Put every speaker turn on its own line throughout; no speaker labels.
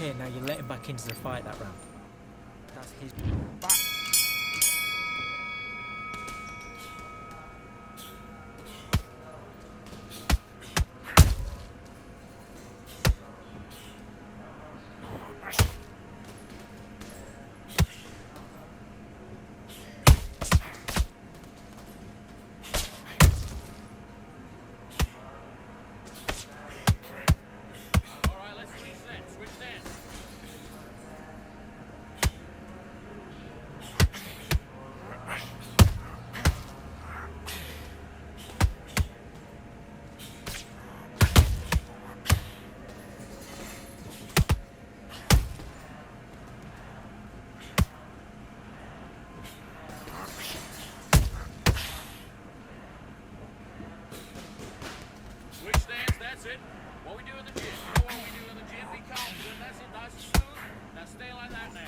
Okay, now you let him back into the fight that round. That's his back.
Switch stance, that's it. What we do in the gym. You know what we do in the gym? Be confident. That's it, nice and smooth. Now stay like that now.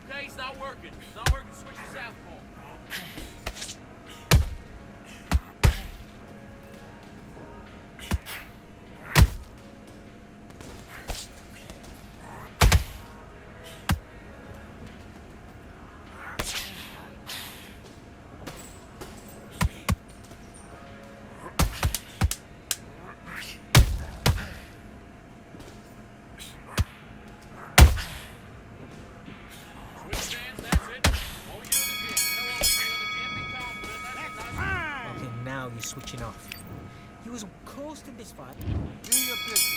Okay, it's not working. It's not working. Switch to southpaw. Switch stance, that's it. What we do in the gym. You know what we do in the gym? Be confident. That's it, nice and
Okay, now you're switching off. He was coasting this fight.
Do your business.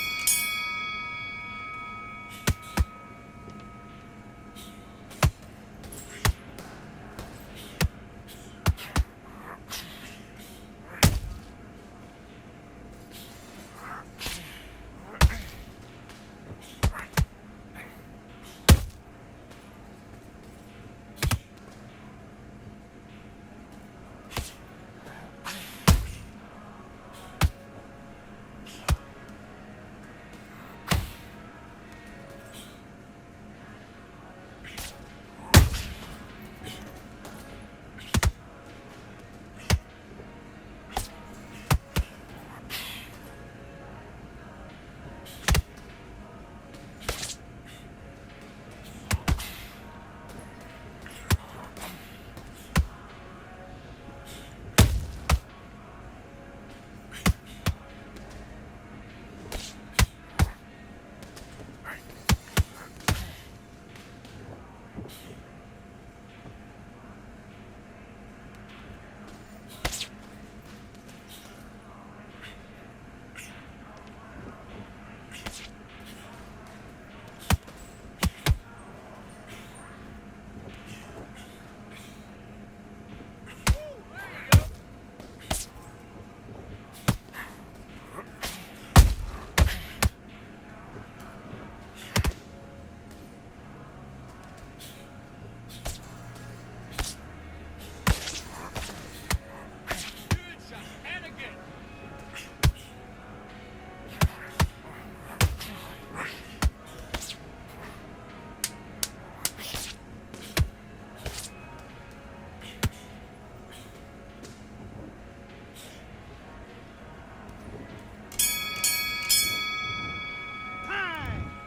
good shot. And again.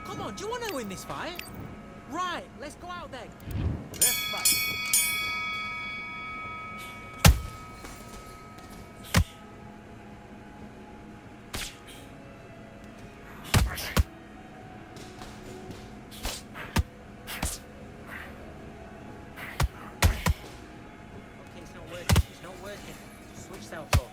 Come on, do you want to win this fight? Right, let's go out then.
Let's fight.
Okay, it's not working. It's not working. Switch southpaw.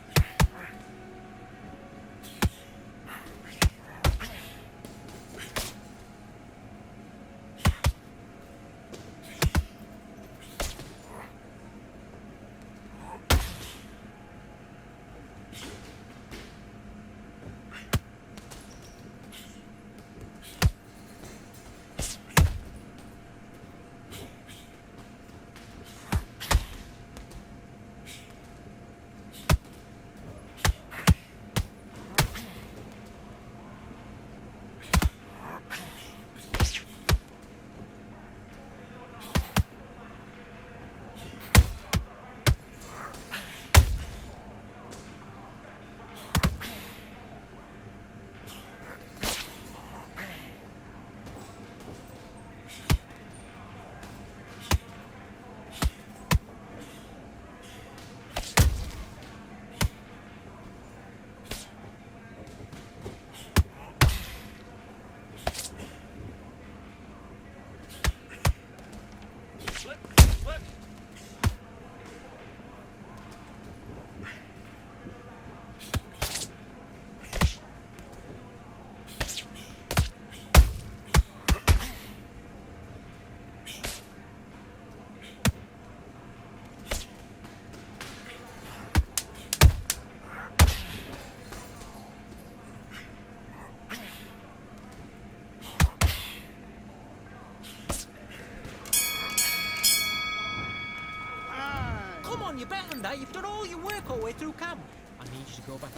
that. You've done all your work all the way through camp. I need you to go back.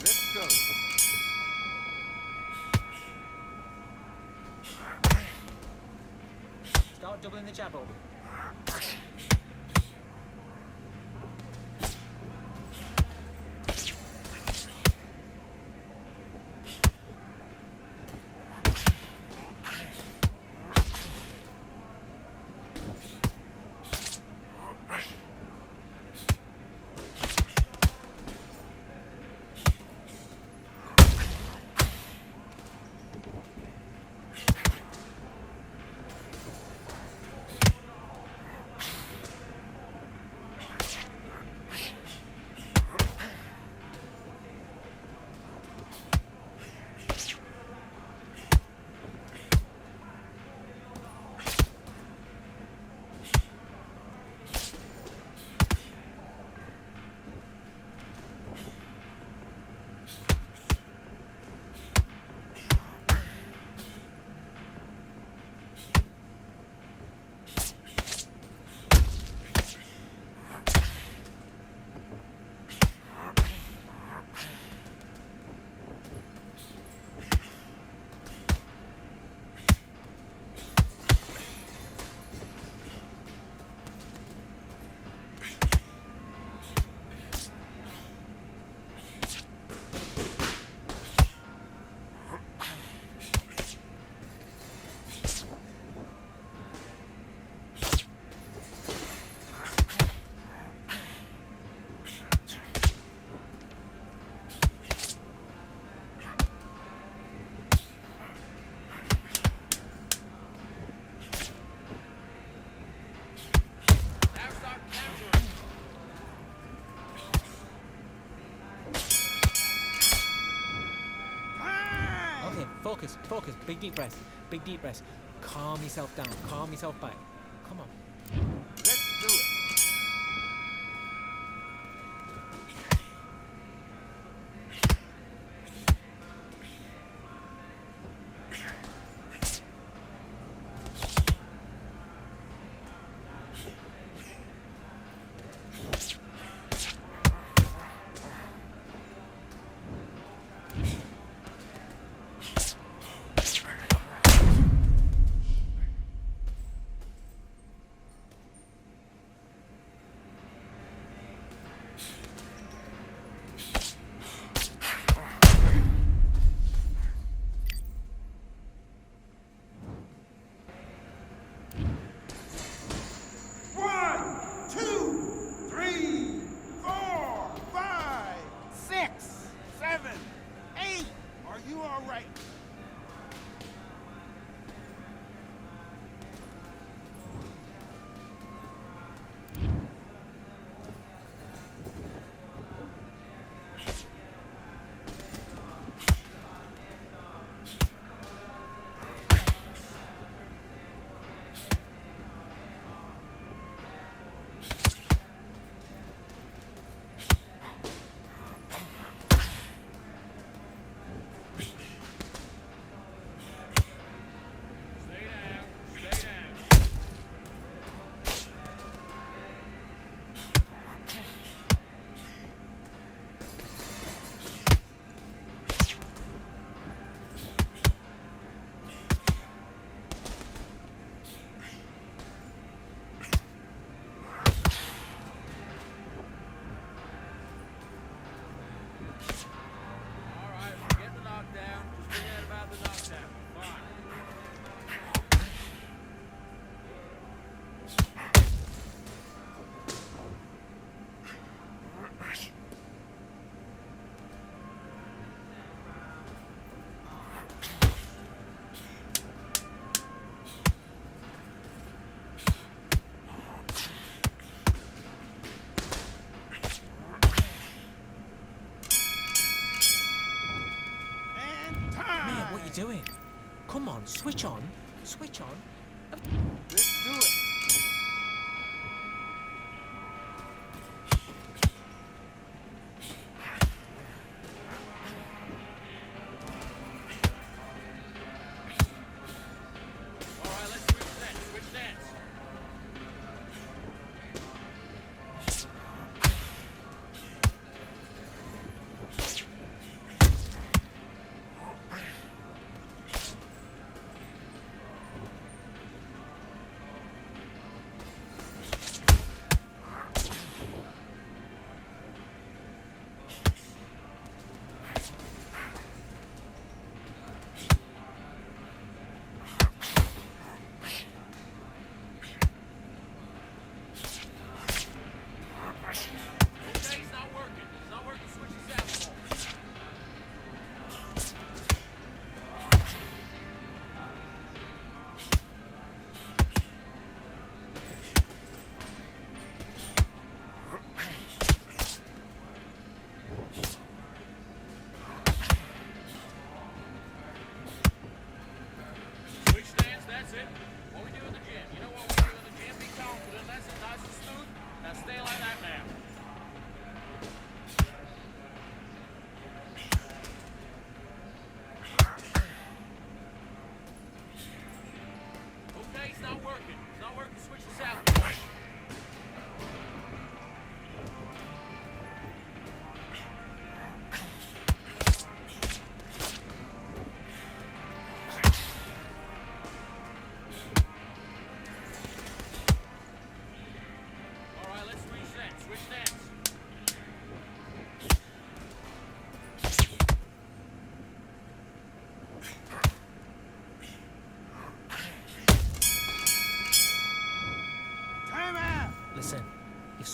Let's go.
Start doubling the jab over.
Now start countering.
Okay, focus, focus. Big deep breath. Big deep breath. Calm yourself down. Calm yourself back. Come on.
Let's do it.
doing? Come on, switch on. Switch on.
Let's do it.
All right, let's switch stance. Switch stance.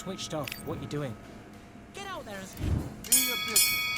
switched off. What you doing? Get out there and speak.
Do your business.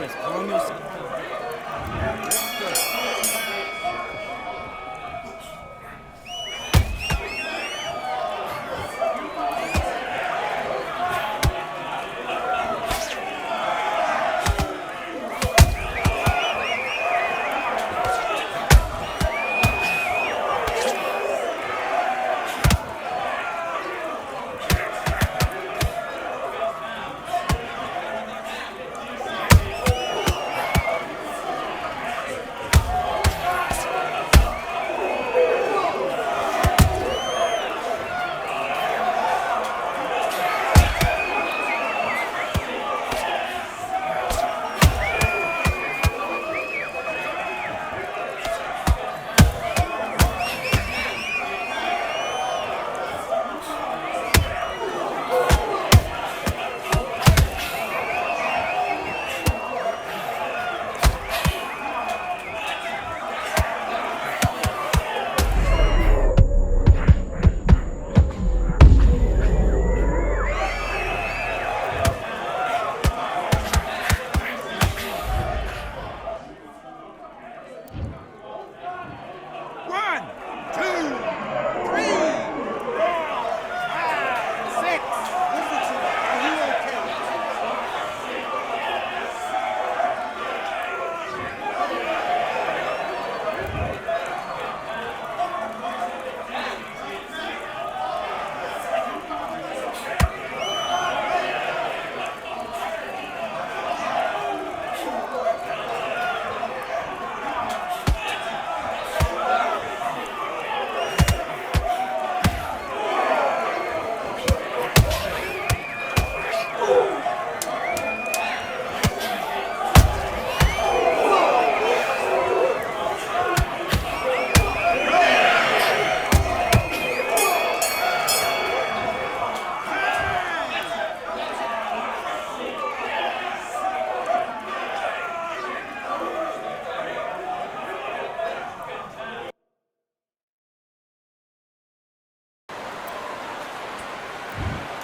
breath. Calm yourself down.
Let's do it.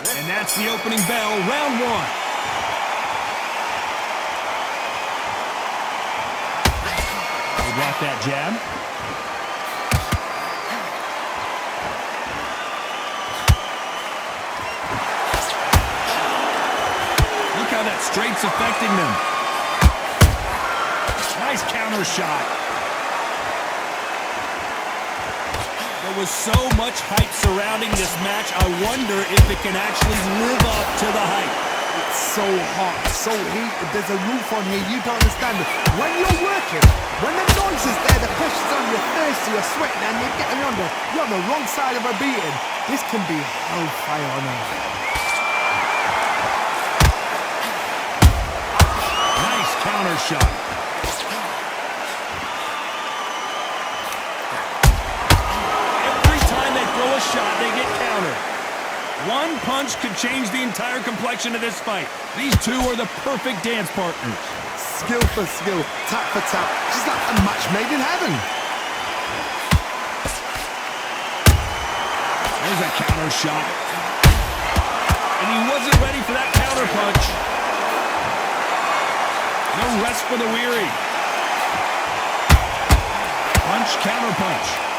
And that's the opening bell, round one. They block that jab. Look how that straight's affecting them. Nice counter shot. There was so much hype surrounding this match, I wonder if it can actually live up to the hype.
It's so hot, so heated, there's a roof on here, you don't understand it. When you're working, when the noise is there, the pressure's on, you're thirsty, you're sweating, and you're on the wrong side of a beating, this can be hellfire on earth.
Nice counter shot. Throw a shot, they get countered. One punch could change the entire complexion of this fight. These two are the perfect dance partners.
Skill for skill, tap for tap, just like a match made in heaven.
There's a counter shot. And he wasn't ready for that counter punch. No rest for the weary. Punch, counter punch.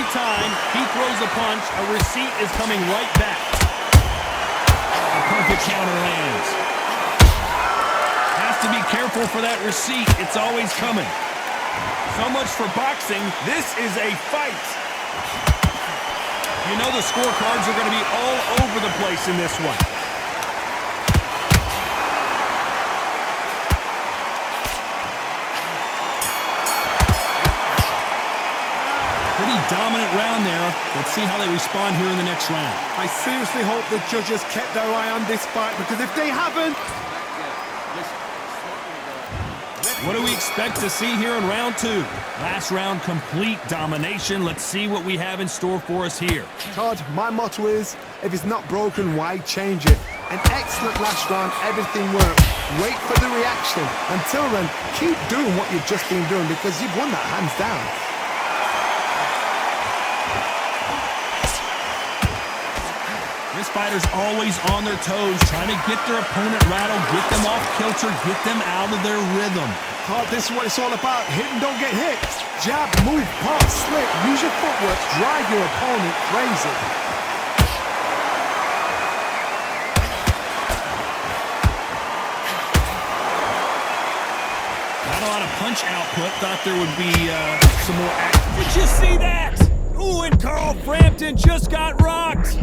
Time he throws a punch, a receipt is coming right back. A perfect counter lands. Has to be careful for that receipt. It's always coming. So much for boxing. This is a fight. You know the scorecards are going to be all over the place in this one. Dominant round there. Let's see how they respond here in the next round.
I seriously hope the judges kept their eye on this fight, because if they haven't...
What do we expect to see here in round two? Last round, complete domination. Let's see what we have in store for us here.
Todd, my motto is, if it's not broken, why change it? An excellent last round, everything worked. Wait for the reaction. Until then, keep doing what you've just been doing, because you've won that hands down.
This fighter's always on their toes, trying to get their opponent rattled, get them off kilter, get them out of their rhythm.
Oh, this is what it's all about. Hit and don't get hit. Jab, move, pass, slip. Use your footwork. Drive your opponent crazy.
Not a lot of punch output. Thought there would be some more action. Did you see that? Ooh, and Carl Frampton just got rocked.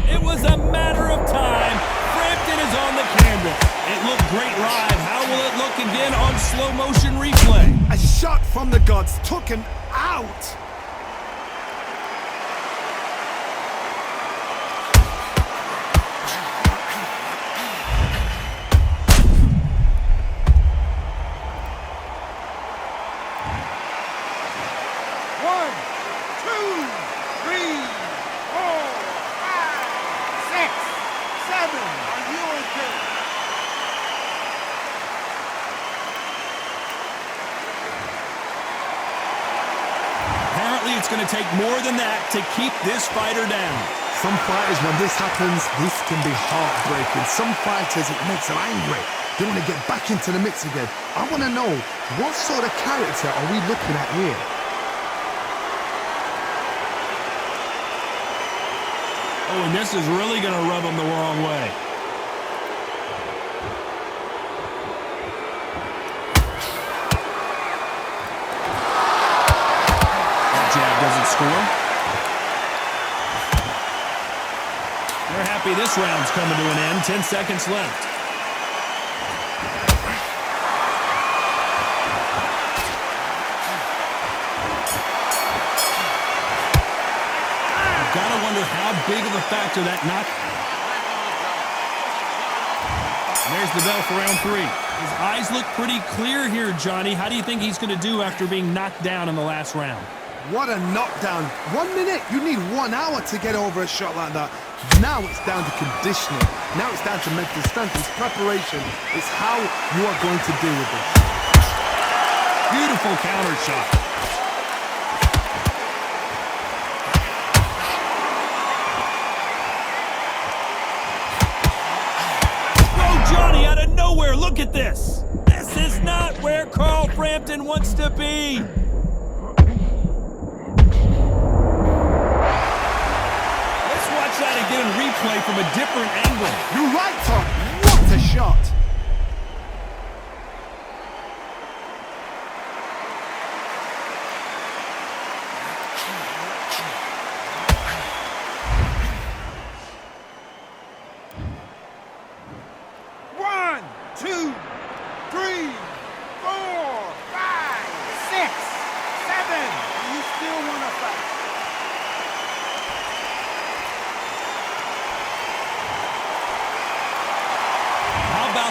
It was a matter of time. Frampton is on the canvas. It looked great live. How will it look again on slow motion replay?
A shot from the gods took him out.
One, two, three, four, five, six, seven. Are you okay?
Apparently, it's going to take more than that to keep this fighter down.
Some fighters, when this happens, this can be heartbreaking. Some fighters, it makes them angry. They want to get back into the mix again. I want to know, what sort of character are we looking at here?
Oh, and this is really going to rub him the wrong way. That jab doesn't score. They're happy this round's coming to an end. 10 seconds left. You've got to wonder how big of a factor that knock. And there's the bell for round 3. His eyes look pretty clear here, Johnny. How do you think he's going to do after being knocked down in the last round?
What a knockdown. 1 minute, you need 1 hour to get over a shot like that. Now it's down to conditioning. Now it's down to mental strength. It's preparation. It's how you are going to deal with it.
Beautiful counter shot. Oh, Johnny, out of nowhere, look at this. This is not where Carl Frampton wants to be. That again, replay from a different angle.
You're right, Tom. What a shot.
One, two, three, four, five, six, seven. You still want to fight?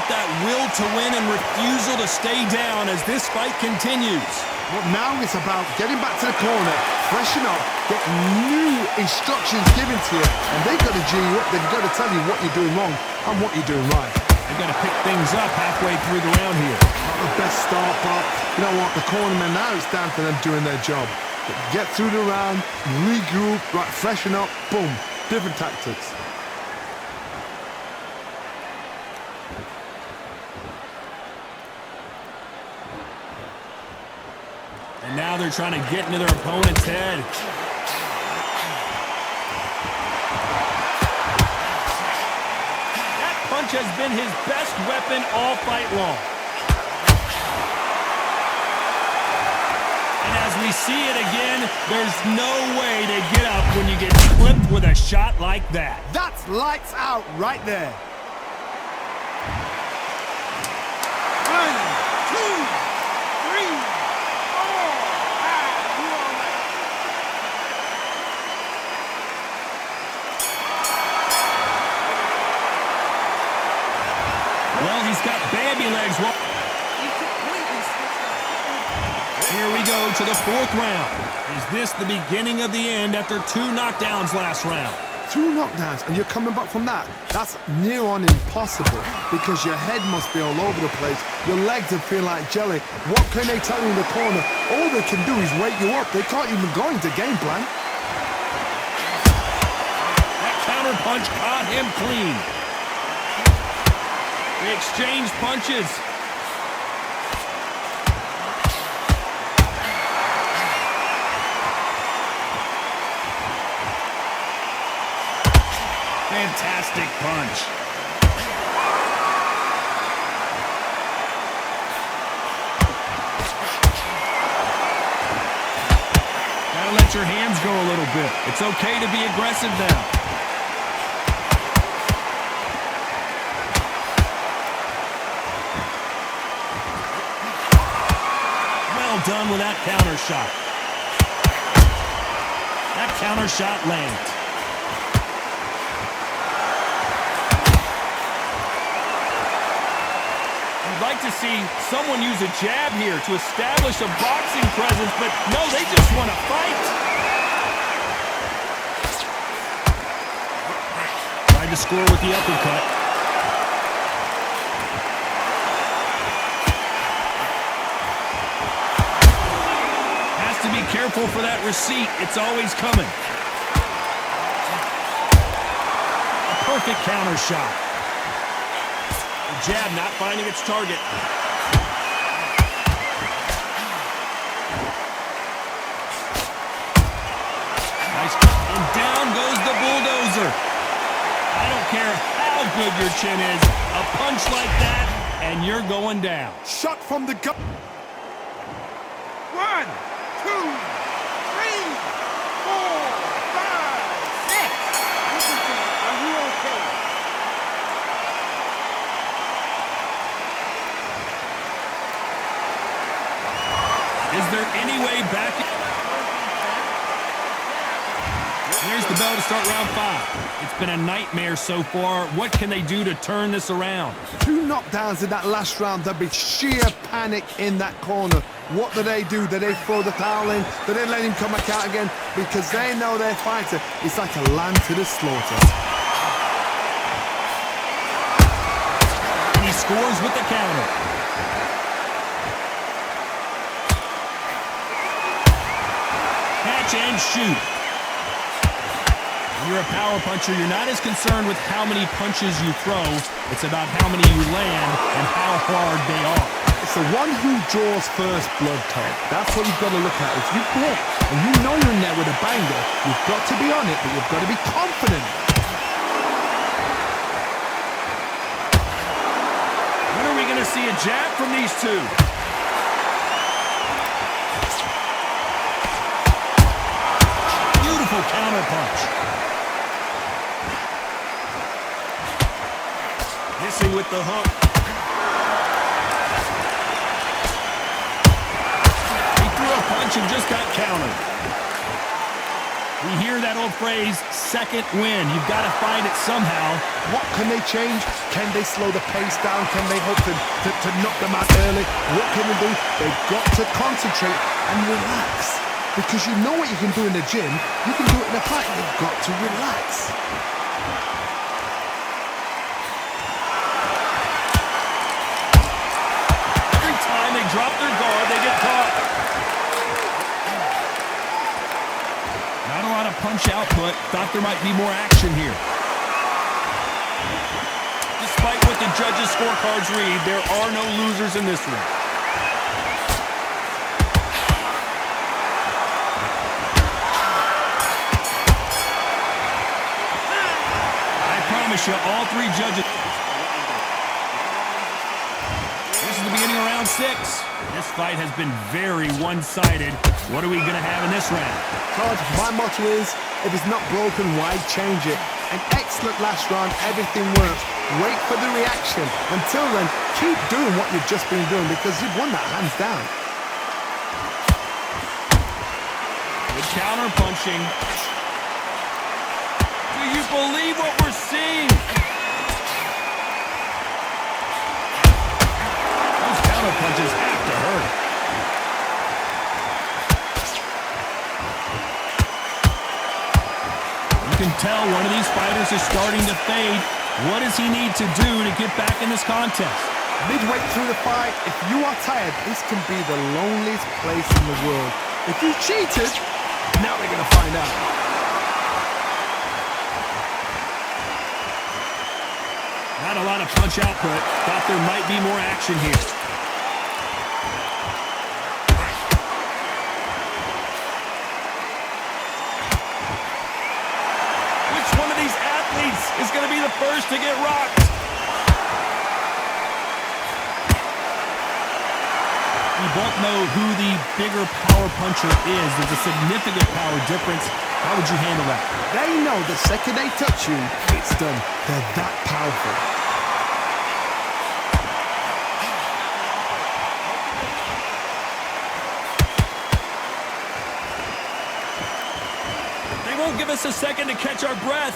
That will to win and refusal to stay down as this fight continues.
Well, now it's about getting back to the corner, freshen up, get new instructions given to you, and they've got to G you up. They've got to tell you what you're doing wrong and what you're doing right.
They've got to pick things up halfway through the round here.
Not the best start, but you know what? The cornermen, now it's down to them doing their job. Get through the round, regroup, right, freshen up, boom, different tactics.
And now they're trying to get into their opponent's head. That punch has been his best weapon all fight long. And as we see it again, there's no way to get up when you get clipped with a shot like that.
That's lights out right there.
1, 2, 3.
Well, he's got baby legs. Here we go to the 4th round. Is this the beginning of the end after 2 knockdowns last round?
2 knockdowns, and you're coming back from that. That's near on impossible because your head must be all over the place. Your legs are feeling like jelly. What can they tell you in the corner? All they can do is wake you up. They can't even go into game plan.
punch caught him clean. They exchanged punches. Fantastic punch. Gotta let your hands go a little bit. It's okay to be aggressive now. Well done with that counter shot. That counter shot lands. I'd like to see someone use a jab here to establish a boxing presence, but no, they just want to fight. Tried to score with the uppercut. Has to be careful for that receipt. It's always coming. A perfect counter shot. Jab not finding its target. Nice. And down goes the bulldozer. I don't care how good your chin is. A punch like that, and you're going down.
Shot from the gut.
1, 2, 3, 4, 5, 6. Are you okay?
Is there any way back? Here's the bell to start round 5. It's been a nightmare so far. What can they do to turn this around?
2 knockdowns in that last round. There'll be sheer panic in that corner. What do? Do they throw the towel in? Do they let him come back out again? Because they know their fighter is like a lamb to the slaughter.
And he scores with the counter. Catch and shoot. When you're a power puncher, you're not as concerned with how many punches you throw. It's about how many you land and how hard they are.
It's the one who draws first blood, Todd. That's what you've got to look at. If you block and you know you're in there with a banger, you've got to be on it, but you've got to be confident.
When are we going to see a jab from these two? Beautiful counter punch. Missing with the hook. He threw a punch and just got countered. We hear that old phrase, second win. You've got to find it somehow.
What can they change? Can they slow the pace down? Can they hope to knock them out early? What can they do? They've got to concentrate and relax. Because you know what you can do in the gym, you can do it in the fight. You've got to relax.
Every time they drop their guard, they get caught. Not a lot of punch output. Thought there might be more action here. Despite what the judges' scorecards read, there are no losers in this one. All 3 judges. This is the beginning of round 6. This fight has been very one-sided. What are we going to have in this round?
Todd, my motto is, if it's not broken, why change it? An excellent last round, everything works. Wait for the reaction. Until then, keep doing what you've just been doing because you've won that hands down.
Good counter punching. Do you believe what we're seeing? Those counter punches have to hurt. You can tell one of these fighters is starting to fade. What does he need to do to get back in this contest?
Midway through the fight, if you are tired, this can be the loneliest place in the world. If you cheated, now we're going to find out.
punch output. Thought there might be more action here. Which one of these athletes is going to be the first to get rocked? We both know who the bigger power puncher is. There's a significant power difference. How would you handle that?
They know the second they touch you, it's done. They're that powerful.
They won't give us a second to catch our breath.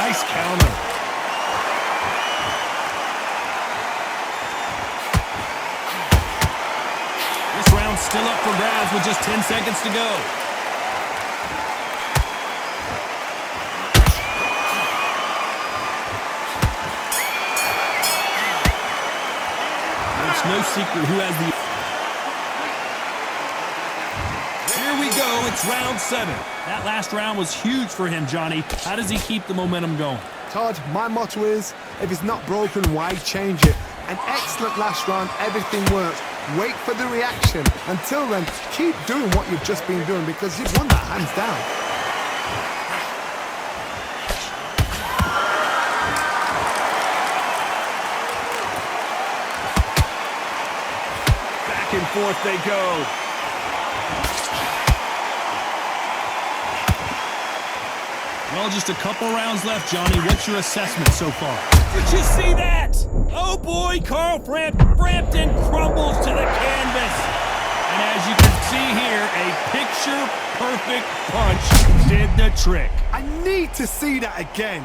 Nice counter. This round's still up for grabs with just 10 seconds to go. It's no secret who has the... Here we go, it's round 7. That last round was huge for him, Johnny. How does he keep the momentum going?
Todd, my motto is, if it's not broken, why change it? An excellent last round, everything works. Wait for the reaction. Until then, keep doing what you've just been doing because you've won that hands down.
Back and forth they go. Well, just a couple rounds left, Johnny. What's your assessment so far? Did you see that? Oh, boy, Carl Frampton crumbles to the canvas. And as you can see here, a picture-perfect punch did the trick.
I need to see that again.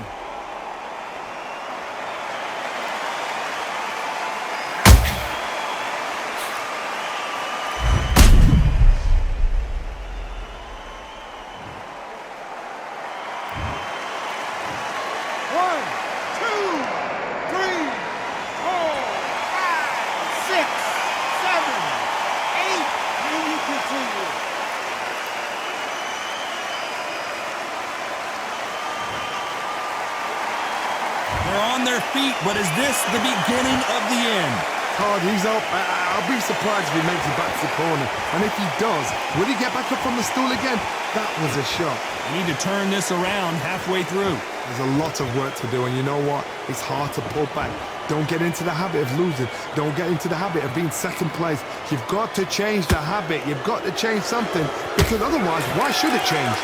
They're on their feet, but is this the beginning of the end?
Todd, he's up. I'll be surprised if he makes it back to the corner. And if he does, will he get back up on the stool again? That was a shot.
We need to turn this around halfway through.
There's a lot of work to do, and you know what? It's hard to pull back. Don't get into the habit of losing. Don't get into the habit of being second place. You've got to change the habit. You've got to change something, because otherwise, why should it change?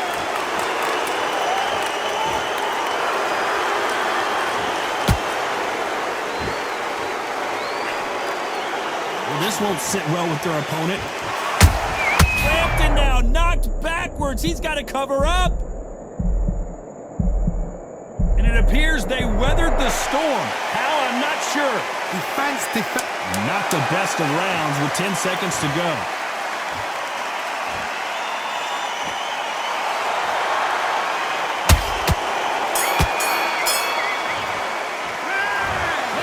This won't sit well with their opponent. Frampton now knocked backwards. He's got to cover up. And it appears they weathered the storm. How? I'm not sure.
Defense.
Not the best of rounds with 10 seconds to go.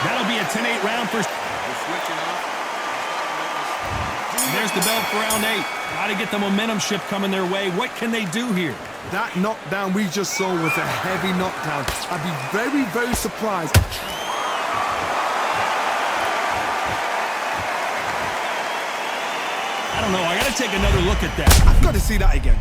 That'll be a 10-8 round for... There's the belt for round 8. Got to get the momentum shift coming their way. What can they do here?
That knockdown we just saw was a heavy knockdown. I'd be very, very surprised.
I don't know. I got to take another look at that.
I've got to see that again.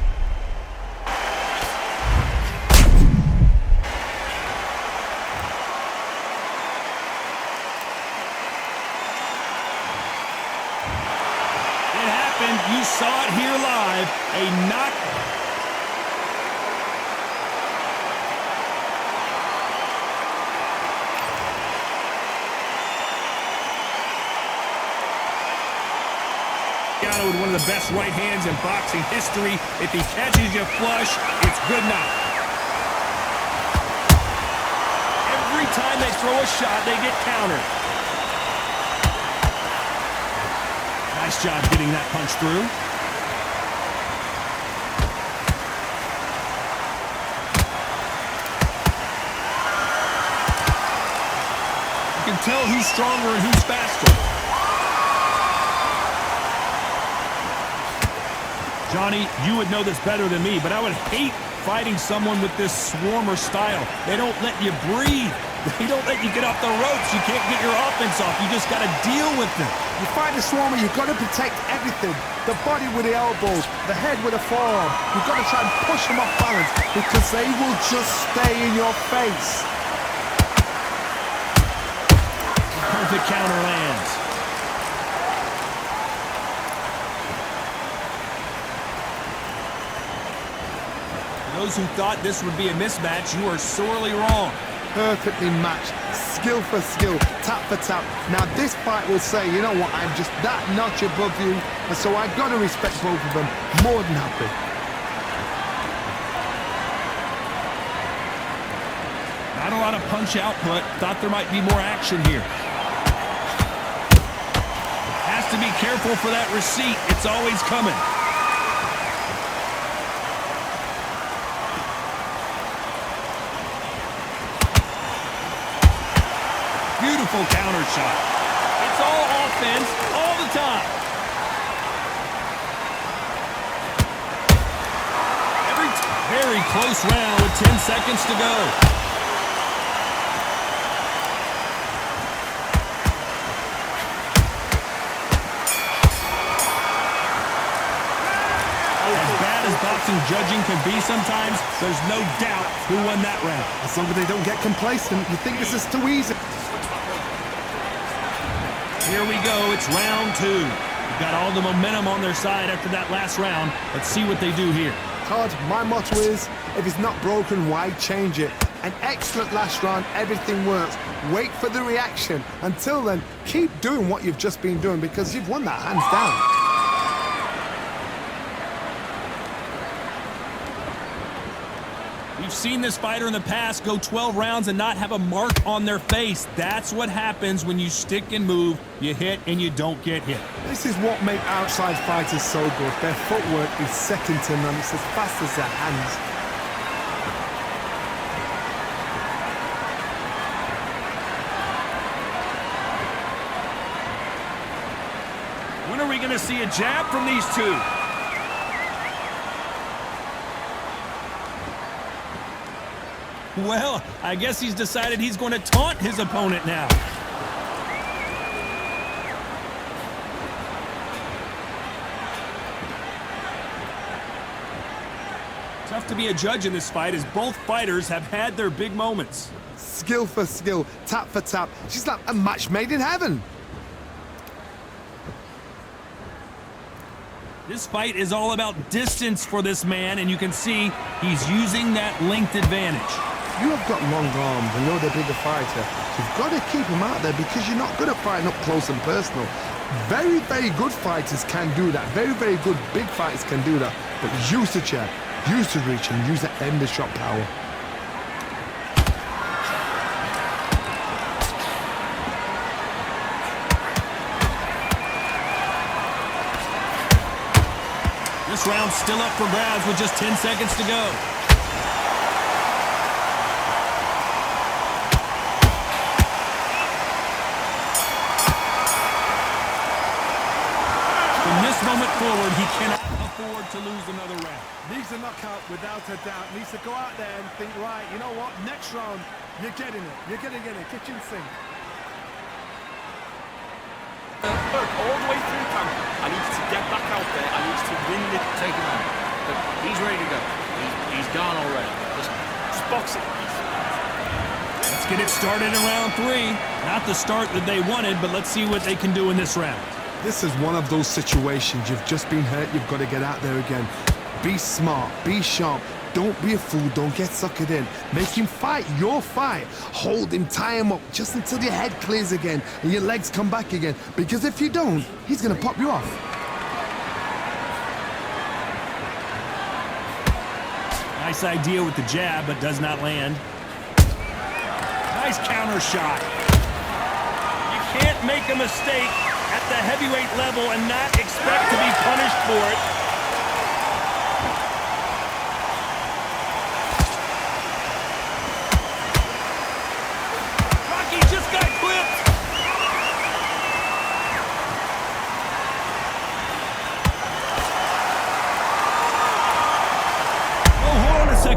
You saw it here live. A knock. With one of the best right hands in boxing history. If he catches you flush, it's good enough. Every time they throw a shot, they get countered. Nice job getting that punch through. You can tell who's stronger and who's faster. Johnny, you would know this better than me, but I would hate fighting someone with this swarmer style. They don't let you breathe. They don't let you get off the ropes. You can't get your offense off. You just got to deal with them.
You fight the swarmer, you've got to protect everything. The body with the elbows, the head with the forearm. You've got to try and push them off balance because they will just stay in your face.
Perfect counter lands. Those who thought this would be a mismatch, you are sorely wrong.
Perfectly matched, skill for skill, tap for tap. Now this fight will say, you know what, I'm just that notch above you, and so I've got to respect both of them. More than happy.
Not a lot of punch output. Thought there might be more action here. Has to be careful for that receipt. It's always coming. Beautiful counter shot. It's all offense all the time. Very close round with 10 seconds to go. As bad as boxing judging can be sometimes, there's no doubt who won that round.
As long as they don't get complacent, you think this is too easy.
Here we go, it's round 2. They've got all the momentum on their side after that last round. Let's see what they do here.
Todd, my motto is, if it's not broken, why change it? An excellent last round, everything works. Wait for the reaction. Until then, keep doing what you've just been doing because you've won that hands down.
We've seen this fighter in the past go 12 rounds and not have a mark on their face. That's what happens when you stick and move, you hit and you don't get hit.
This is what makes outside fighters so good. Their footwork is second to none. It's as fast as their hands.
When are we going to see a jab from these two? Well, I guess he's decided he's going to taunt his opponent now. Tough to be a judge in this fight as both fighters have had their big moments.
Skill for skill, tap for tap. She's like a match made in heaven.
This fight is all about distance for this man, and you can see he's using that length advantage.
You have got long arms and you're the bigger fighter. You've got to keep him out there because you're not good at fighting up close and personal. Very, very good fighters can do that. Very, very good big fighters can do that. But use the jab, use the reach, and use that end of shot power.
This round's still up for grabs with just 10 seconds to go. From this moment forward, he cannot afford to lose another round.
Needs a knockout without a doubt. Needs to go out there and think, right, you know what, next round, you're getting it. You're going to get it. Kitchen sink.
Look, all the way through camp, I need to get back out there. I need to win it. Take him on. Look, he's ready to go. He's gone already. Just box it.
Let's get it started in round 3. Not the start that they wanted, but let's see what they can do in this round.
This is one of those situations. You've just been hurt. You've got to get out there again. Be smart. Be sharp. Don't be a fool. Don't get suckered in. Make him fight your fight. Hold him. Tie him up just until your head clears again and your legs come back again. Because if you don't, he's going to pop you off.
Nice idea with the jab, but does not land. Nice counter shot. You can't make a mistake at the heavyweight level and not expect to be punished for it. Rocky just got clipped.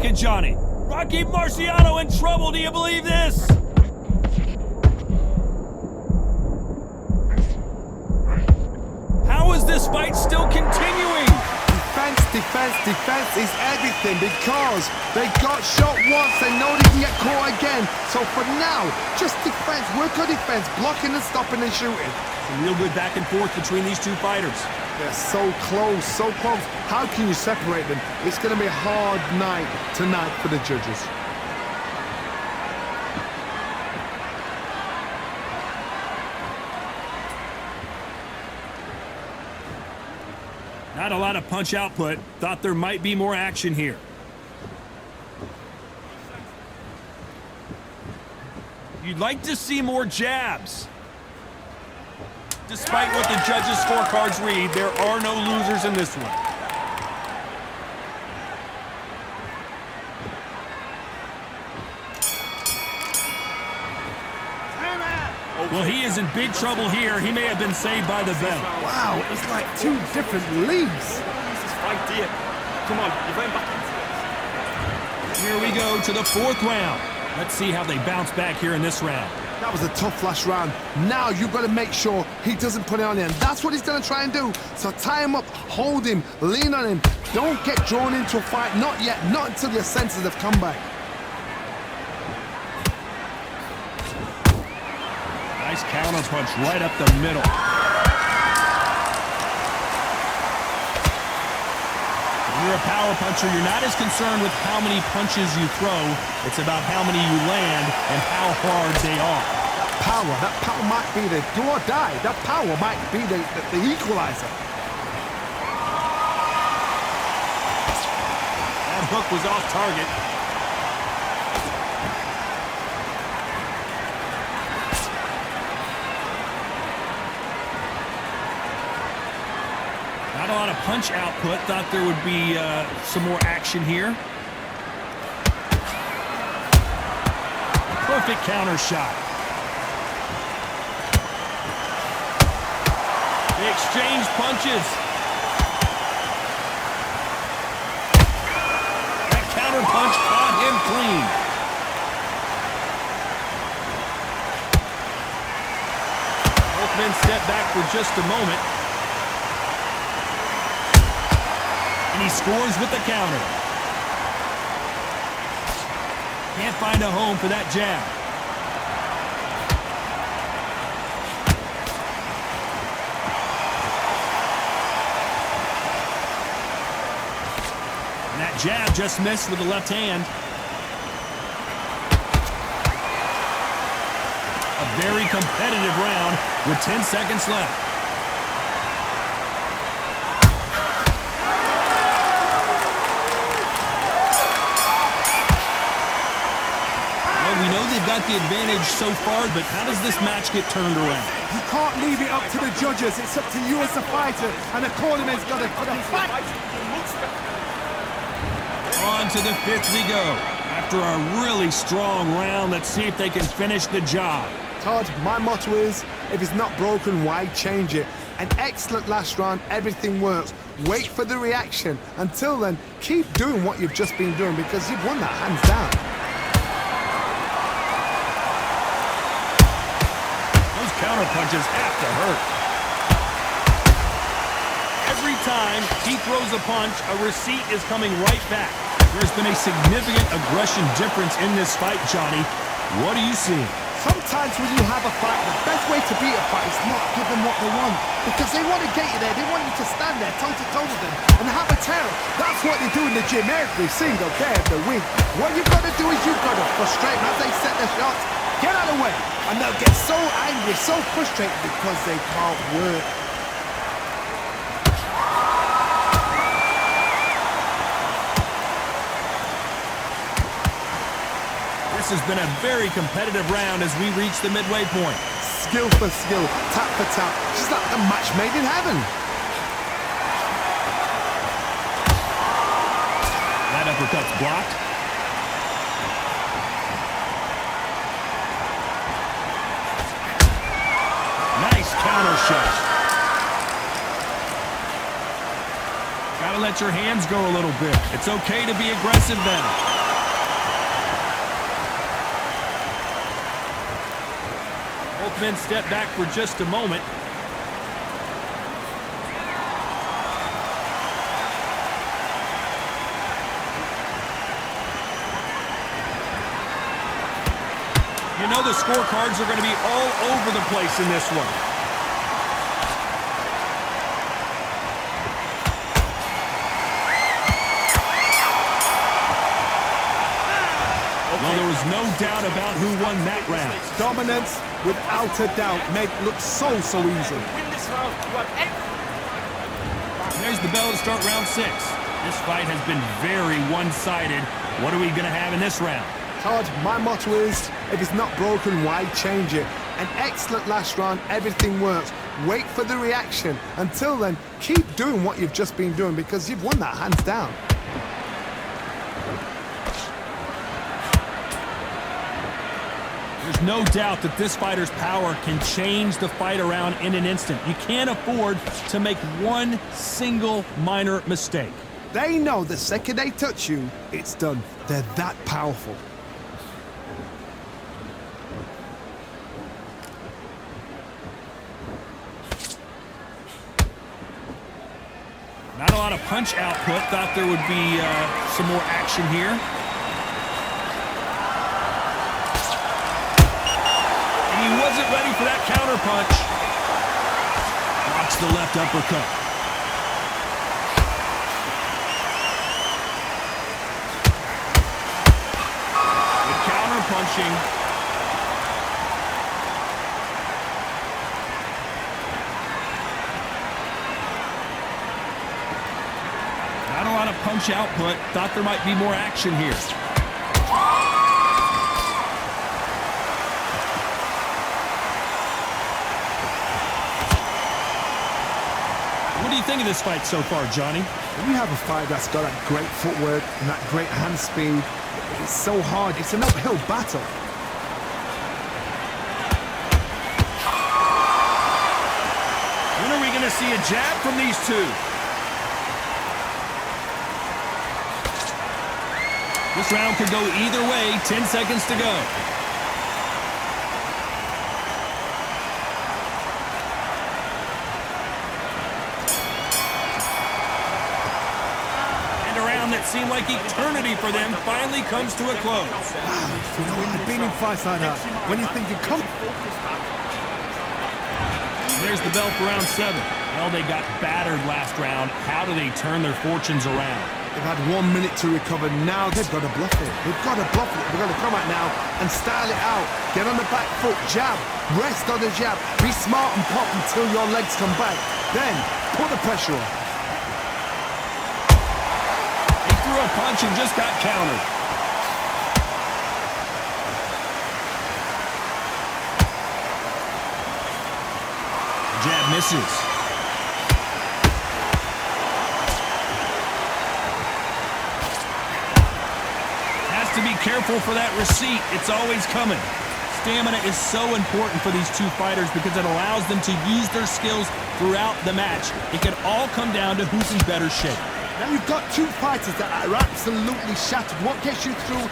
second, Johnny. Rocky Marciano in trouble. Do you believe this? How is this fight still continuing?
Defense is everything because they got shot once. They know they can get caught again. So for now, just defense. Work on defense, blocking and stopping and shooting.
Some real good back and forth between these two fighters.
They're so close, so close. How can you separate them? It's going to be a hard night tonight for the judges.
Not a lot of punch output. Thought there might be more action here. You'd like to see more jabs. Despite what the judges' scorecards read, there are no losers in this one. Well, he is in big trouble here. He may have been saved by the bell.
Wow, it was like two different leagues.
This fight, dear. Come on, you're going back into this.
Here we go to the fourth round. Let's see how they bounce back here in this round.
That was a tough last round. Now you've got to make sure he doesn't put it on him. That's what he's going to try and do. So tie him up, hold him, lean on him. Don't get drawn into a fight. Not yet. Not until your senses have come back.
Nice counter punch right up the middle. When you're a power puncher, you're not as concerned with how many punches you throw. It's about how many you land and how hard they are.
That power might be the do or die. That power might be the equalizer.
That hook was off target. Not a lot of punch output. Thought there would be some more action here. Perfect counter shot. They exchange punches. That counter punch caught him clean. Both men step back for just a moment. And he scores with the counter. Can't find a home for that jab. And that jab just missed with the left hand. A very competitive round with 10 seconds left. We know they've got the advantage so far, but how does this match get turned around?
You can't leave it up to the judges. It's up to you as a fighter, and the cornerman's got to fight.
On to the fifth we go. After a really strong round, let's see if they can finish the job.
Todd, my motto is, if it's not broken, why change it? An excellent last round, everything works. Wait for the reaction. Until then, keep doing what you've just been doing because you've won that hands down.
Counter punches have to hurt. Every time he throws a punch, a receipt is coming right back. There's been a significant aggression difference in this fight, Johnny. What are you seeing?
Sometimes when you have a fight, the best way to beat a fight is not give them what they want. Because they want to get you there. They want you to stand there toe-to-toe with them and have a terror. That's what they do in the gym every single day of the week. What you've got to do is you've got to frustrate them as they set their shots. Get out of the way. And they'll get so angry, so frustrated because they can't work.
This has been a very competitive round as we reach the midway point.
Skill for skill, tap for tap, just like a match made in heaven.
That uppercut's blocked. Nice counter shot. Got Gotta let your hands go a little bit. It's okay to be aggressive now. Both men step back for just a moment. You know the scorecards are going to be all over the place in this one. Well, there was no doubt about who won that round.
Dominance, without a doubt, made it look so easy.
Win this round. You have
There's the bell to start round 6. This fight has been very one-sided. What are we going to have in this round?
Todd, my motto is, if it's not broken, why change it? An excellent last round, everything works. Wait for the reaction. Until then, keep doing what you've just been doing because you've won that hands down.
There's no doubt that this fighter's power can change the fight around in an instant. You can't afford to make one single minor mistake.
They know the second they touch you, it's done. They're that powerful.
Not a lot of punch output. Thought there would be some more action here. And he wasn't ready for that counter punch. Blocks the left uppercut. Good counter punching. Not a lot of punch output. Thought there might be more action here. What do you think of this fight so far, Johnny?
When you have a fight that's got that great footwork and that great hand speed, it's so hard. It's an uphill battle.
When are we going to see a jab from these two? This round could go either way. 10 seconds to go. And a round that seemed like eternity for them finally comes to a close.
You know, I've been in fights like that. When you think you come...
There's the bell for round 7. Well, they got battered last round. How do they turn their fortunes around?
They've had 1 minute to recover. Now they've got to bluff it. They've got to bluff it. They've got to come out now and style it out. Get on the back foot, jab, rest on the jab. Be smart and pop until your legs come back. Then put the pressure on.
He threw a punch and just got countered. Jab misses. To be careful for that receipt. It's always coming. Stamina is so important for these two fighters because it allows them to use their skills throughout the match. It can all come down to who's in better shape.
Now you've got two fighters that are absolutely shattered. What gets you through?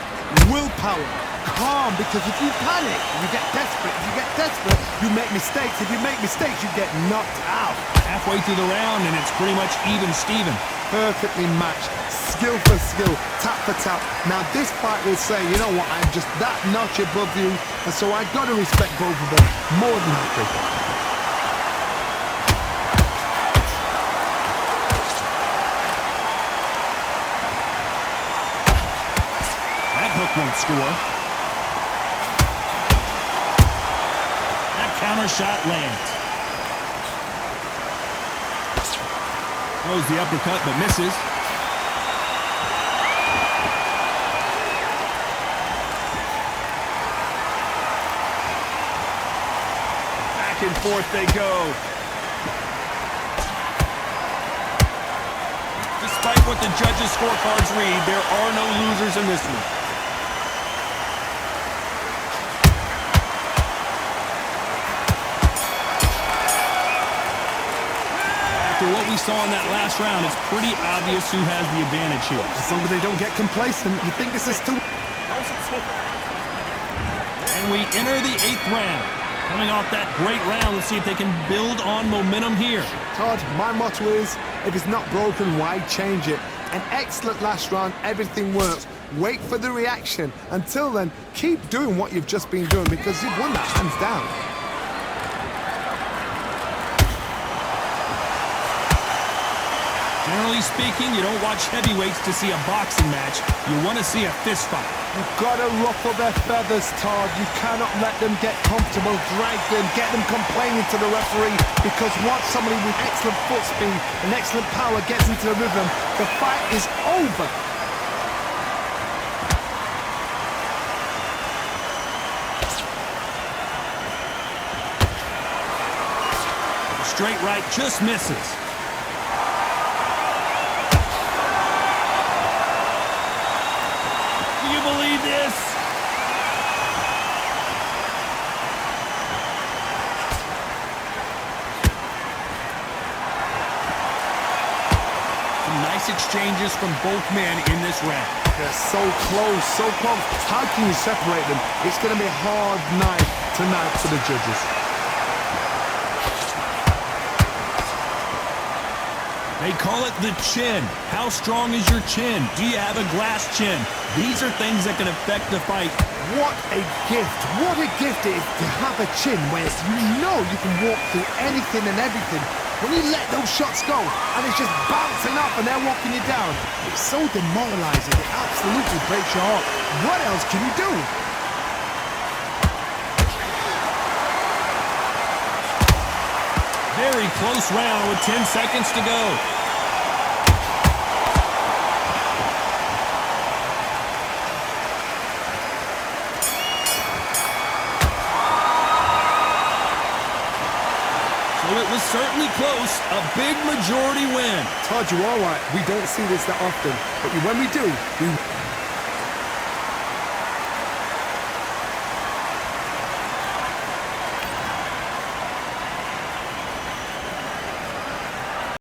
Willpower. Calm, because if you panic, you get desperate. If you get desperate, you make mistakes. If you make mistakes, you get knocked out.
Halfway through the round, and it's pretty much even Steven.
Perfectly matched. Skill for skill, tap for tap. Now this fight will say, you know what, I'm just that notch above you, and so I got to respect both of them. More than happy.
That hook won't score. That counter shot lands. Throws the uppercut but misses. Back and forth they go. Despite what the judges' scorecards read, there are no losers in this one. after what we saw in that last round, it's pretty obvious who has the advantage here.
As long as they don't get complacent, you think this is too...
And we enter the 8th round. Coming off that great round, let's see if they can build on momentum here.
Todd, my motto is, if it's not broken, why change it? An excellent last round, everything works. Wait for the reaction. Until then, keep doing what you've just been doing because you've won that hands down.
Generally speaking, you don't watch heavyweights to see a boxing match. You want to see a fist fight.
You've got to ruffle their feathers, Todd. You cannot let them get comfortable, drag them, get them complaining to the referee, because once somebody with excellent foot speed and excellent power gets into the rhythm, the fight is over.
Straight right just misses. Do you believe this? Some nice exchanges from both men in this round.
They're so close, so close. How can you separate them? It's going to be a hard night tonight for the judges.
They call it the chin. How strong is your chin? Do you have a glass chin? These are things that can affect the fight.
What a gift. What a gift it is to have a chin where you know you can walk through anything and everything. When you let those shots go and it's just bouncing up and they're walking you down, it's so demoralizing. It absolutely breaks your heart. What else can you do?
Very close round with 10 seconds to go. So it was certainly close. A big majority win.
Todd, you're all right. We don't see this that often. But when we do, we